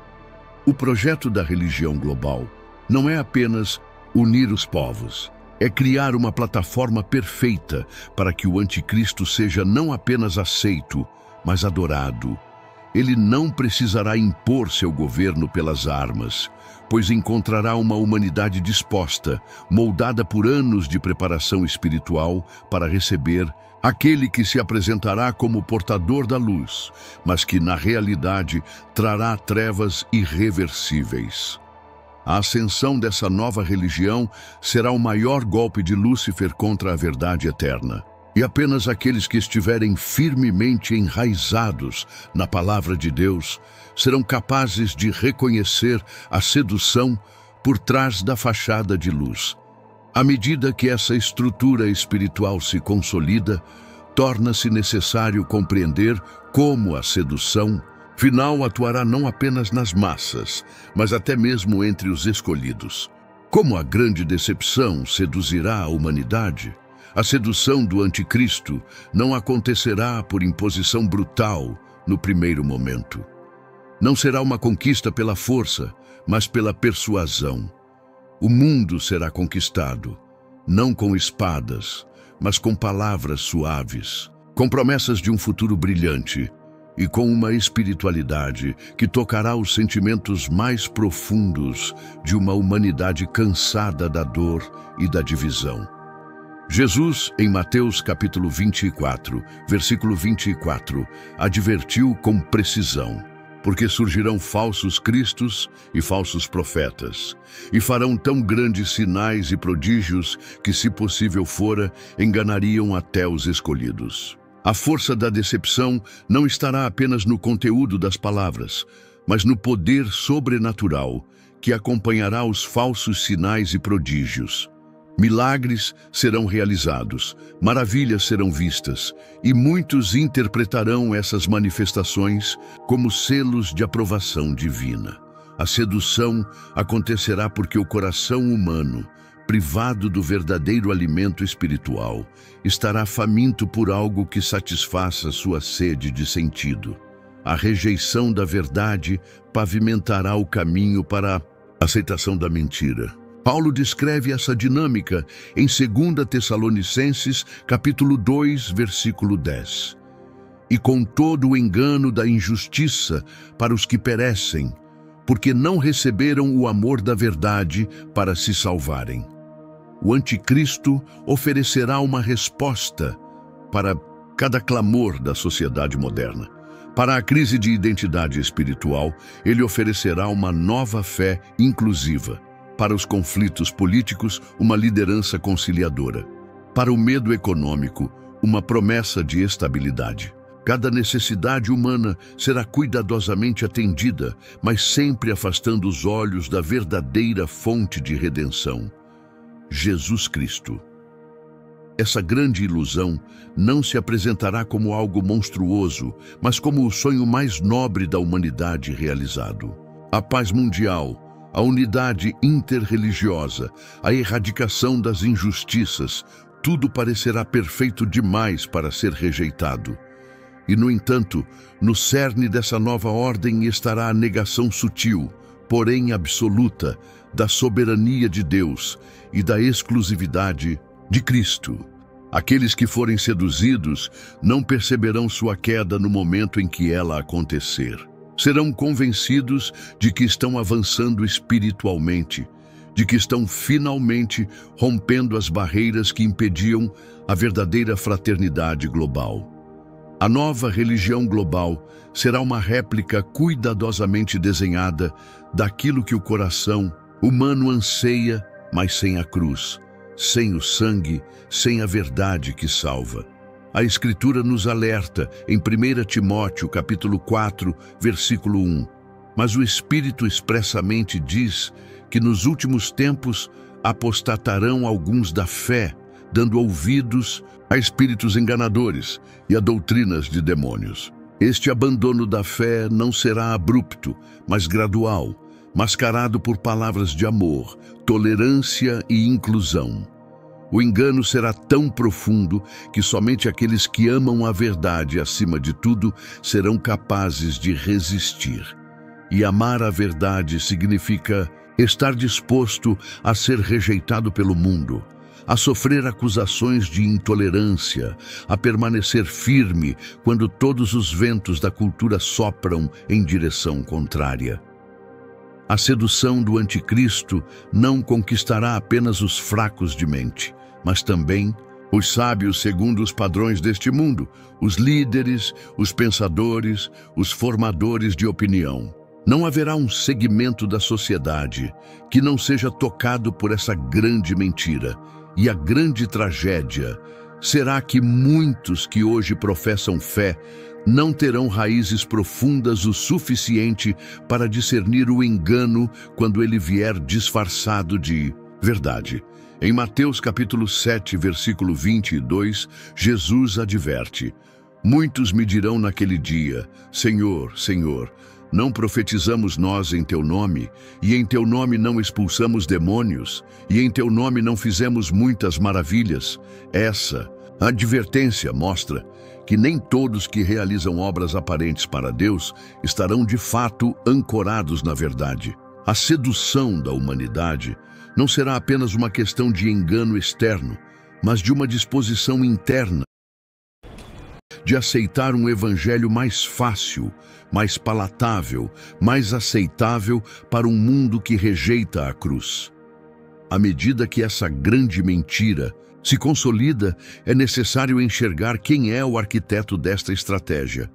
A: O projeto da religião global não é apenas unir os povos, é criar uma plataforma perfeita para que o anticristo seja não apenas aceito, mas adorado. Ele não precisará impor seu governo pelas armas, pois encontrará uma humanidade disposta, moldada por anos de preparação espiritual para receber aquele que se apresentará como portador da luz, mas que na realidade trará trevas irreversíveis. A ascensão dessa nova religião será o maior golpe de Lúcifer contra a verdade eterna. E apenas aqueles que estiverem firmemente enraizados na palavra de Deus serão capazes de reconhecer a sedução por trás da fachada de luz. À medida que essa estrutura espiritual se consolida, torna-se necessário compreender como a sedução final atuará não apenas nas massas, mas até mesmo entre os escolhidos. Como a grande decepção seduzirá a humanidade, a sedução do anticristo não acontecerá por imposição brutal no primeiro momento. Não será uma conquista pela força, mas pela persuasão. O mundo será conquistado, não com espadas, mas com palavras suaves, com promessas de um futuro brilhante e com uma espiritualidade que tocará os sentimentos mais profundos de uma humanidade cansada da dor e da divisão. Jesus, em Mateus capítulo 24, versículo 24, advertiu com precisão: porque surgirão falsos cristos e falsos profetas, e farão tão grandes sinais e prodígios que, se possível fora, enganariam até os escolhidos. A força da decepção não estará apenas no conteúdo das palavras, mas no poder sobrenatural que acompanhará os falsos sinais e prodígios. Milagres serão realizados, maravilhas serão vistas, e muitos interpretarão essas manifestações como selos de aprovação divina. A sedução acontecerá porque o coração humano, privado do verdadeiro alimento espiritual, estará faminto por algo que satisfaça sua sede de sentido. A rejeição da verdade pavimentará o caminho para a aceitação da mentira. Paulo descreve essa dinâmica em 2 Tessalonicenses, capítulo 2, versículo 10. E com todo o engano da injustiça para os que perecem, porque não receberam o amor da verdade para se salvarem. O anticristo oferecerá uma resposta para cada clamor da sociedade moderna. Para a crise de identidade espiritual, ele oferecerá uma nova fé inclusiva. Para os conflitos políticos, uma liderança conciliadora. Para o medo econômico, uma promessa de estabilidade. Cada necessidade humana será cuidadosamente atendida, mas sempre afastando os olhos da verdadeira fonte de redenção: Jesus Cristo. Essa grande ilusão não se apresentará como algo monstruoso, mas como o sonho mais nobre da humanidade realizado. A paz mundial, a unidade interreligiosa, a erradicação das injustiças, tudo parecerá perfeito demais para ser rejeitado. E, no entanto, no cerne dessa nova ordem estará a negação sutil, porém absoluta, da soberania de Deus e da exclusividade de Cristo. Aqueles que forem seduzidos não perceberão sua queda no momento em que ela acontecer. Serão convencidos de que estão avançando espiritualmente, de que estão finalmente rompendo as barreiras que impediam a verdadeira fraternidade global. A nova religião global será uma réplica cuidadosamente desenhada daquilo que o coração humano anseia, mas sem a cruz, sem o sangue, sem a verdade que salva. A Escritura nos alerta em 1 Timóteo, capítulo 4, versículo 1. Mas o Espírito expressamente diz que nos últimos tempos apostatarão alguns da fé, dando ouvidos a espíritos enganadores e a doutrinas de demônios. Este abandono da fé não será abrupto, mas gradual, mascarado por palavras de amor, tolerância e inclusão. O engano será tão profundo que somente aqueles que amam a verdade acima de tudo serão capazes de resistir. E amar a verdade significa estar disposto a ser rejeitado pelo mundo, a sofrer acusações de intolerância, a permanecer firme quando todos os ventos da cultura sopram em direção contrária. A sedução do anticristo não conquistará apenas os fracos de mente, mas também os sábios segundo os padrões deste mundo, os líderes, os pensadores, os formadores de opinião. Não haverá um segmento da sociedade que não seja tocado por essa grande mentira. E a grande tragédia será que muitos que hoje professam fé não terão raízes profundas o suficiente para discernir o engano quando ele vier disfarçado de verdade. Em Mateus capítulo 7, versículo 22, Jesus adverte: Muitos me dirão naquele dia: Senhor, Senhor, não profetizamos nós em teu nome, e em teu nome não expulsamos demônios, e em teu nome não fizemos muitas maravilhas? Essa advertência mostra que nem todos que realizam obras aparentes para Deus estarão de fato ancorados na verdade. A sedução da humanidade não será apenas uma questão de engano externo, mas de uma disposição interna de aceitar um evangelho mais fácil, mais palatável, mais aceitável para um mundo que rejeita a cruz. À medida que essa grande mentira se consolida, é necessário enxergar quem é o arquiteto desta estratégia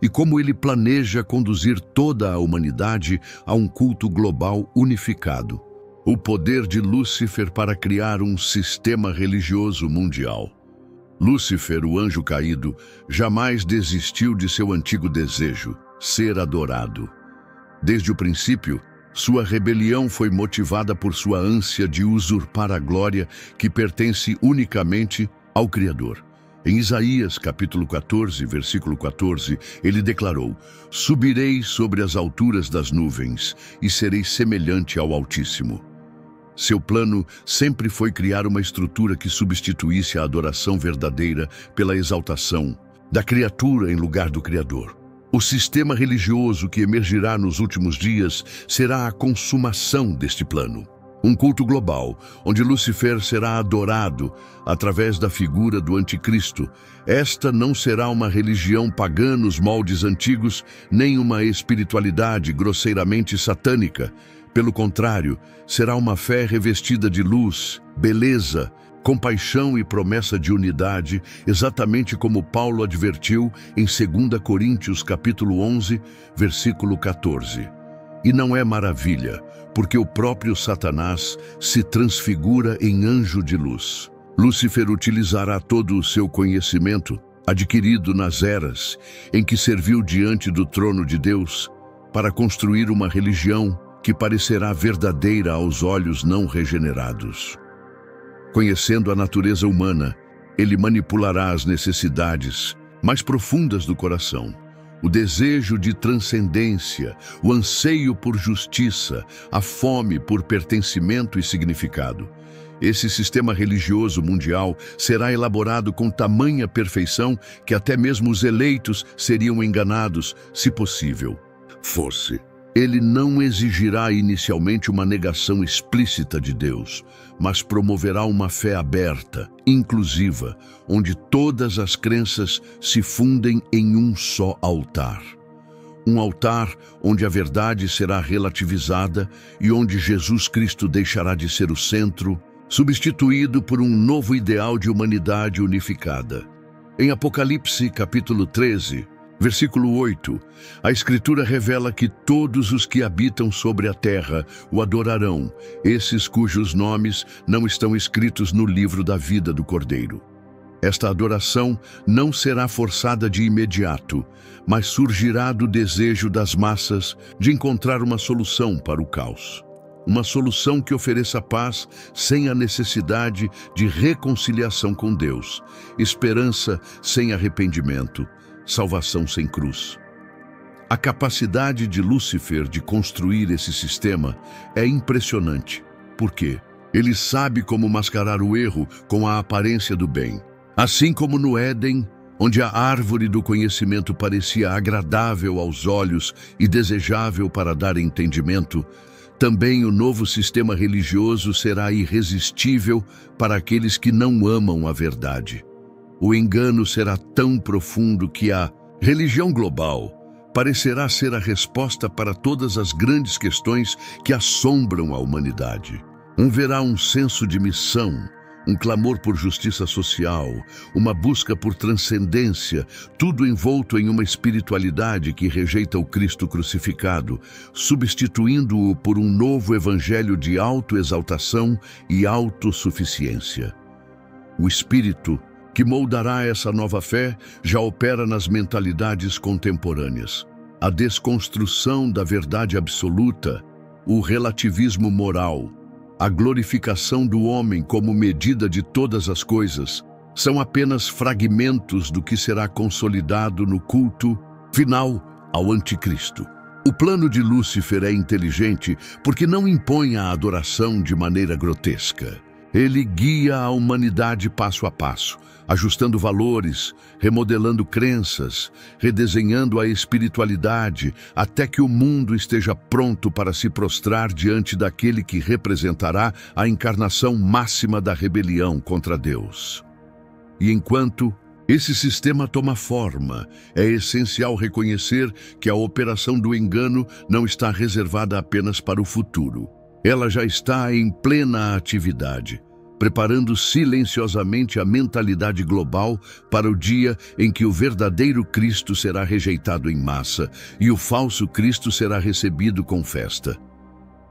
A: e como ele planeja conduzir toda a humanidade a um culto global unificado. O poder de Lúcifer para criar um sistema religioso mundial. Lúcifer, o anjo caído, jamais desistiu de seu antigo desejo, ser adorado. Desde o princípio, sua rebelião foi motivada por sua ânsia de usurpar a glória que pertence unicamente ao Criador. Em Isaías, capítulo 14, versículo 14, ele declarou: Subirei sobre as alturas das nuvens e serei semelhante ao Altíssimo. Seu plano sempre foi criar uma estrutura que substituísse a adoração verdadeira pela exaltação da criatura em lugar do Criador. O sistema religioso que emergirá nos últimos dias será a consumação deste plano. Um culto global, onde Lúcifer será adorado através da figura do anticristo. Esta não será uma religião pagã nos moldes antigos, nem uma espiritualidade grosseiramente satânica. Pelo contrário, será uma fé revestida de luz, beleza, compaixão e promessa de unidade, exatamente como Paulo advertiu em 2 Coríntios capítulo 11, versículo 14. E não é maravilha, porque o próprio Satanás se transfigura em anjo de luz. Lúcifer utilizará todo o seu conhecimento, adquirido nas eras em que serviu diante do trono de Deus, para construir uma religião que parecerá verdadeira aos olhos não regenerados. Conhecendo a natureza humana, ele manipulará as necessidades mais profundas do coração, o desejo de transcendência, o anseio por justiça, a fome por pertencimento e significado. Esse sistema religioso mundial será elaborado com tamanha perfeição que até mesmo os eleitos seriam enganados, se possível fosse. Ele não exigirá inicialmente uma negação explícita de Deus, mas promoverá uma fé aberta, inclusiva, onde todas as crenças se fundem em um só altar. Um altar onde a verdade será relativizada e onde Jesus Cristo deixará de ser o centro, substituído por um novo ideal de humanidade unificada. Em Apocalipse, capítulo 13, versículo 8, a Escritura revela que todos os que habitam sobre a terra o adorarão, esses cujos nomes não estão escritos no livro da vida do Cordeiro. Esta adoração não será forçada de imediato, mas surgirá do desejo das massas de encontrar uma solução para o caos. Uma solução que ofereça paz sem a necessidade de reconciliação com Deus, esperança sem arrependimento, salvação sem cruz. A capacidade de Lúcifer de construir esse sistema é impressionante. Por quê? Ele sabe como mascarar o erro com a aparência do bem. Assim como no Éden, onde a árvore do conhecimento parecia agradável aos olhos e desejável para dar entendimento, também o novo sistema religioso será irresistível para aqueles que não amam a verdade. O engano será tão profundo que a religião global parecerá ser a resposta para todas as grandes questões que assombram a humanidade. Haverá um senso de missão, um clamor por justiça social, uma busca por transcendência, tudo envolto em uma espiritualidade que rejeita o Cristo crucificado, substituindo-o por um novo evangelho de autoexaltação e autossuficiência. O Espírito que moldará essa nova fé já opera nas mentalidades contemporâneas. A desconstrução da verdade absoluta, o relativismo moral, a glorificação do homem como medida de todas as coisas, são apenas fragmentos do que será consolidado no culto final ao Anticristo. O plano de Lúcifer é inteligente porque não impõe a adoração de maneira grotesca. Ele guia a humanidade passo a passo, ajustando valores, remodelando crenças, redesenhando a espiritualidade, até que o mundo esteja pronto para se prostrar diante daquele que representará a encarnação máxima da rebelião contra Deus. E enquanto esse sistema toma forma, é essencial reconhecer que a operação do engano não está reservada apenas para o futuro. Ela já está em plena atividade, preparando silenciosamente a mentalidade global para o dia em que o verdadeiro Cristo será rejeitado em massa e o falso Cristo será recebido com festa.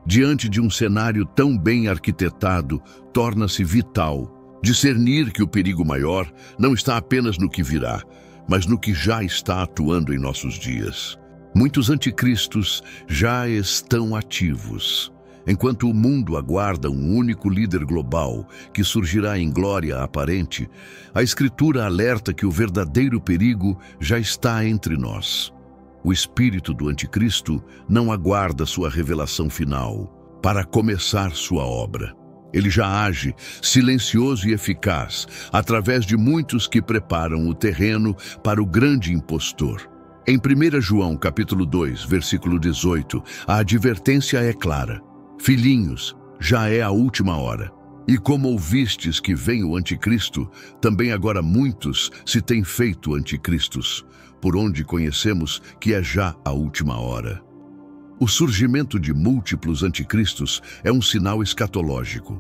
A: Diante de um cenário tão bem arquitetado, torna-se vital discernir que o perigo maior não está apenas no que virá, mas no que já está atuando em nossos dias. Muitos anticristos já estão ativos. Enquanto o mundo aguarda um único líder global que surgirá em glória aparente, a Escritura alerta que o verdadeiro perigo já está entre nós. O espírito do anticristo não aguarda sua revelação final para começar sua obra. Ele já age, silencioso e eficaz, através de muitos que preparam o terreno para o grande impostor. Em 1 João, capítulo 2, versículo 18, a advertência é clara. Filhinhos, já é a última hora. E como ouvistes que vem o anticristo, também agora muitos se têm feito anticristos, por onde conhecemos que é já a última hora. O surgimento de múltiplos anticristos é um sinal escatológico.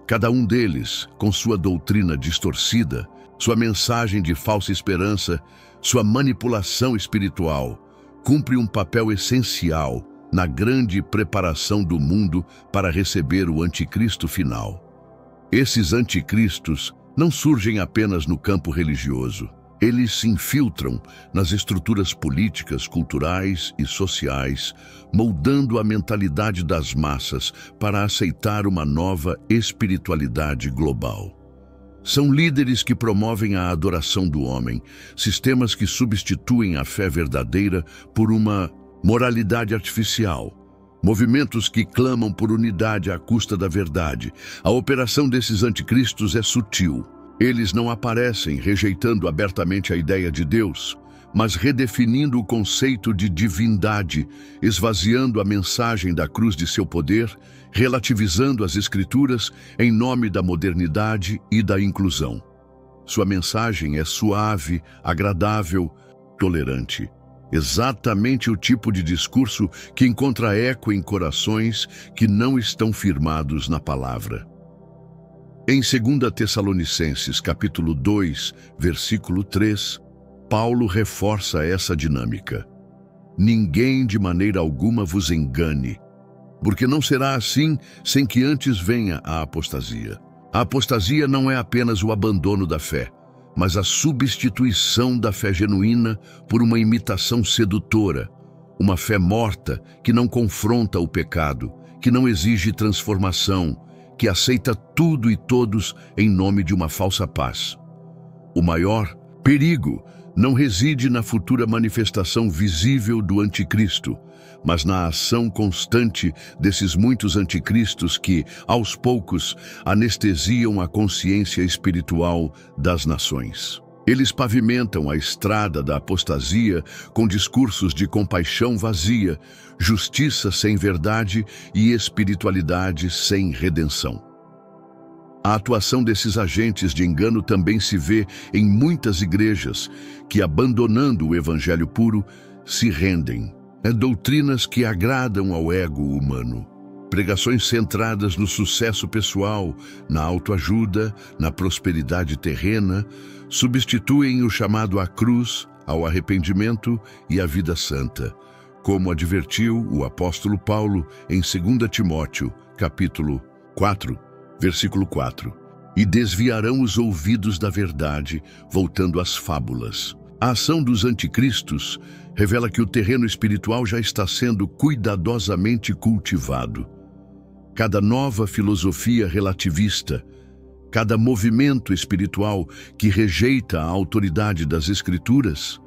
A: Cada um deles, com sua doutrina distorcida, sua mensagem de falsa esperança, sua manipulação espiritual, cumpre um papel essencial na grande preparação do mundo para receber o anticristo final. Esses anticristos não surgem apenas no campo religioso. Eles se infiltram nas estruturas políticas, culturais e sociais, moldando a mentalidade das massas para aceitar uma nova espiritualidade global. São líderes que promovem a adoração do homem, sistemas que substituem a fé verdadeira por uma moralidade artificial, movimentos que clamam por unidade à custa da verdade. A operação desses anticristos é sutil. Eles não aparecem rejeitando abertamente a ideia de Deus, mas redefinindo o conceito de divindade, esvaziando a mensagem da cruz de seu poder, relativizando as Escrituras em nome da modernidade e da inclusão. Sua mensagem é suave, agradável, tolerante. Exatamente o tipo de discurso que encontra eco em corações que não estão firmados na palavra. Em 2 Tessalonicenses, capítulo 2, versículo 3, Paulo reforça essa dinâmica. Ninguém de maneira alguma vos engane, porque não será assim sem que antes venha a apostasia. A apostasia não é apenas o abandono da fé, mas a substituição da fé genuína por uma imitação sedutora, uma fé morta que não confronta o pecado, que não exige transformação, que aceita tudo e todos em nome de uma falsa paz. O maior perigo não reside na futura manifestação visível do anticristo, mas na ação constante desses muitos anticristos que, aos poucos, anestesiam a consciência espiritual das nações. Eles pavimentam a estrada da apostasia com discursos de compaixão vazia, justiça sem verdade e espiritualidade sem redenção. A atuação desses agentes de engano também se vê em muitas igrejas que, abandonando o evangelho puro, se rendem. Doutrinas que agradam ao ego humano. Pregações centradas no sucesso pessoal, na autoajuda, na prosperidade terrena, substituem o chamado à cruz, ao arrependimento e à vida santa, como advertiu o apóstolo Paulo em 2 Timóteo, capítulo 4, versículo 4. E desviarão os ouvidos da verdade, voltando às fábulas. A ação dos anticristos revela que o terreno espiritual já está sendo cuidadosamente cultivado. Cada nova filosofia relativista, cada movimento espiritual que rejeita a autoridade das Escrituras,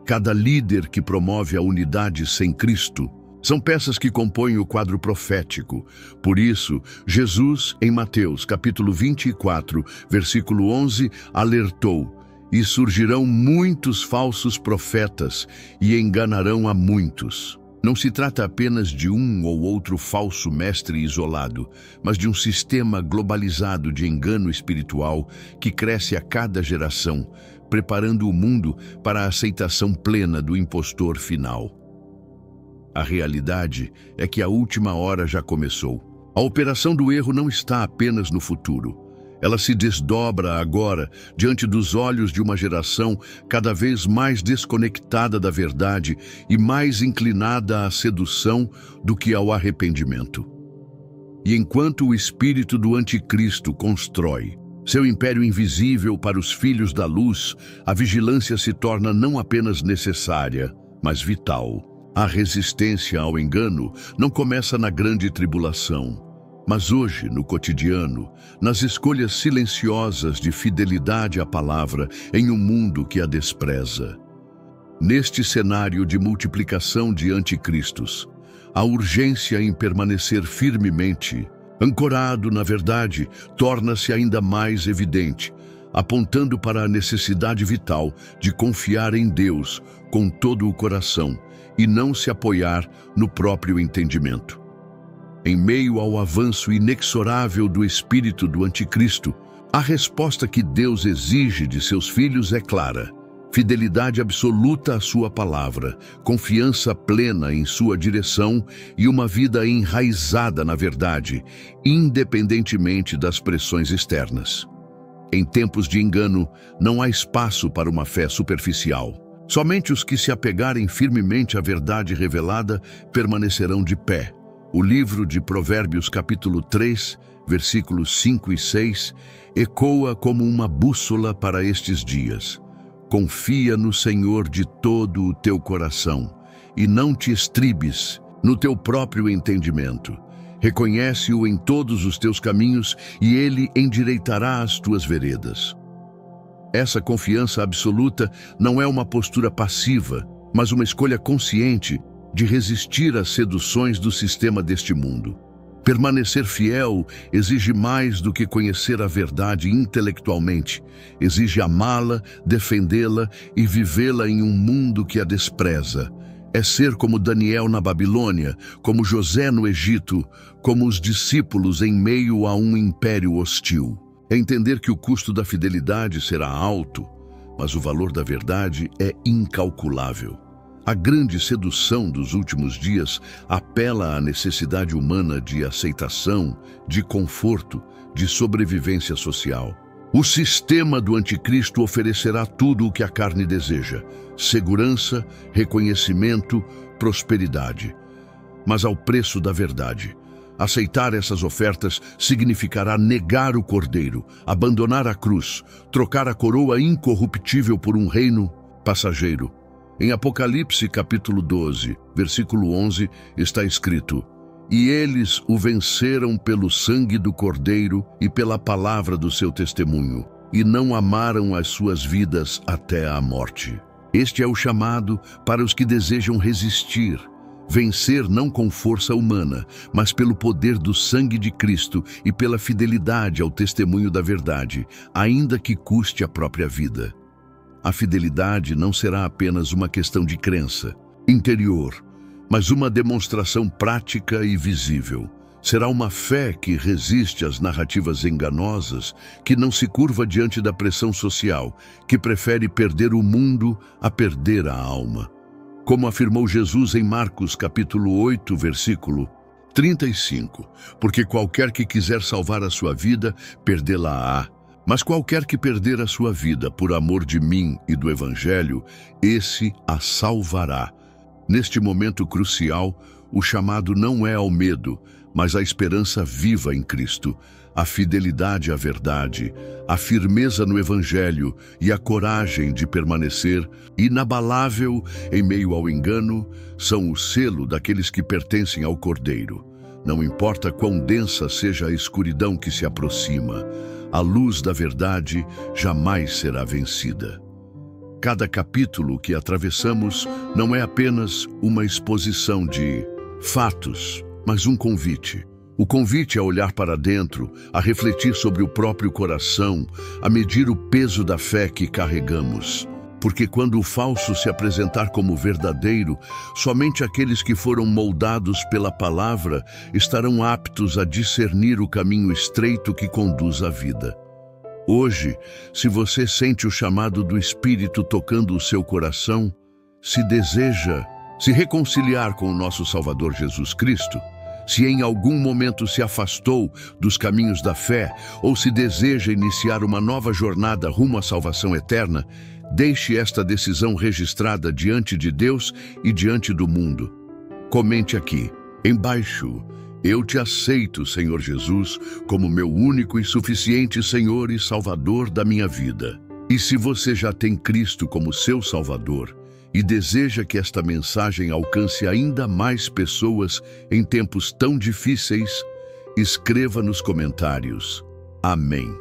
A: cada líder que promove a unidade sem Cristo, são peças que compõem o quadro profético. Por isso, Jesus, em Mateus, capítulo 24, versículo 11, alertou: "E surgirão muitos falsos profetas e enganarão a muitos." Não se trata apenas de um ou outro falso mestre isolado, mas de um sistema globalizado de engano espiritual que cresce a cada geração, preparando o mundo para a aceitação plena do impostor final. A realidade é que a última hora já começou. A operação do erro não está apenas no futuro. Ela se desdobra agora diante dos olhos de uma geração cada vez mais desconectada da verdade e mais inclinada à sedução do que ao arrependimento. E enquanto o espírito do anticristo constrói seu império invisível para os filhos da luz, a vigilância se torna não apenas necessária, mas vital. A resistência ao engano não começa na grande tribulação, mas hoje, no cotidiano, nas escolhas silenciosas de fidelidade à palavra em um mundo que a despreza. Neste cenário de multiplicação de anticristos, a urgência em permanecer firmemente, ancorado na verdade, torna-se ainda mais evidente, apontando para a necessidade vital de confiar em Deus com todo o coração e não se apoiar no próprio entendimento. Em meio ao avanço inexorável do espírito do anticristo, a resposta que Deus exige de seus filhos é clara: fidelidade absoluta à sua palavra, confiança plena em sua direção e uma vida enraizada na verdade, independentemente das pressões externas. Em tempos de engano, não há espaço para uma fé superficial. Somente os que se apegarem firmemente à verdade revelada permanecerão de pé. O livro de Provérbios, capítulo 3, versículos 5 e 6, ecoa como uma bússola para estes dias. Confia no Senhor de todo o teu coração e não te estribes no teu próprio entendimento. Reconhece-o em todos os teus caminhos e ele endireitará as tuas veredas. Essa confiança absoluta não é uma postura passiva, mas uma escolha consciente de resistir às seduções do sistema deste mundo. Permanecer fiel exige mais do que conhecer a verdade intelectualmente. Exige amá-la, defendê-la e vivê-la em um mundo que a despreza. É ser como Daniel na Babilônia, como José no Egito, como os discípulos em meio a um império hostil. É entender que o custo da fidelidade será alto, mas o valor da verdade é incalculável. A grande sedução dos últimos dias apela à necessidade humana de aceitação, de conforto, de sobrevivência social. O sistema do anticristo oferecerá tudo o que a carne deseja: segurança, reconhecimento, prosperidade. Mas ao preço da verdade. Aceitar essas ofertas significará negar o cordeiro, abandonar a cruz, trocar a coroa incorruptível por um reino passageiro. Em Apocalipse capítulo 12, versículo 11, está escrito: "E eles o venceram pelo sangue do cordeiro e pela palavra do seu testemunho, e não amaram as suas vidas até a morte." Este é o chamado para os que desejam resistir. Vencer não com força humana, mas pelo poder do sangue de Cristo e pela fidelidade ao testemunho da verdade, ainda que custe a própria vida. A fidelidade não será apenas uma questão de crença interior, mas uma demonstração prática e visível. Será uma fé que resiste às narrativas enganosas, que não se curva diante da pressão social, que prefere perder o mundo a perder a alma. Como afirmou Jesus em Marcos capítulo 8, versículo 35, "Porque qualquer que quiser salvar a sua vida, perdê-la-á. Mas qualquer que perder a sua vida por amor de mim e do Evangelho, esse a salvará." Neste momento crucial, o chamado não é ao medo, mas à esperança viva em Cristo, a fidelidade à verdade, a firmeza no Evangelho e a coragem de permanecer inabalável em meio ao engano são o selo daqueles que pertencem ao Cordeiro. Não importa quão densa seja a escuridão que se aproxima, a luz da verdade jamais será vencida. Cada capítulo que atravessamos não é apenas uma exposição de fatos, mas um convite. O convite a olhar para dentro, a refletir sobre o próprio coração, a medir o peso da fé que carregamos. Porque quando o falso se apresentar como verdadeiro, somente aqueles que foram moldados pela palavra estarão aptos a discernir o caminho estreito que conduz à vida. Hoje, se você sente o chamado do Espírito tocando o seu coração, se deseja se reconciliar com o nosso Salvador Jesus Cristo, se em algum momento se afastou dos caminhos da fé ou se deseja iniciar uma nova jornada rumo à salvação eterna, deixe esta decisão registrada diante de Deus e diante do mundo. Comente aqui, embaixo: eu te aceito, Senhor Jesus, como meu único e suficiente Senhor e Salvador da minha vida. E se você já tem Cristo como seu Salvador e deseja que esta mensagem alcance ainda mais pessoas em tempos tão difíceis, escreva nos comentários: Amém.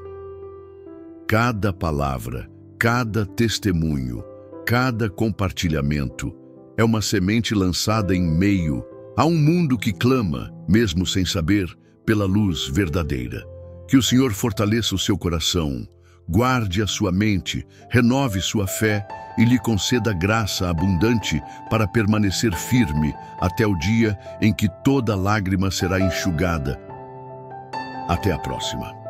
A: Cada palavra, cada testemunho, cada compartilhamento é uma semente lançada em meio a um mundo que clama, mesmo sem saber, pela luz verdadeira. Que o Senhor fortaleça o seu coração, guarde a sua mente, renove sua fé e lhe conceda graça abundante para permanecer firme até o dia em que toda lágrima será enxugada. Até a próxima.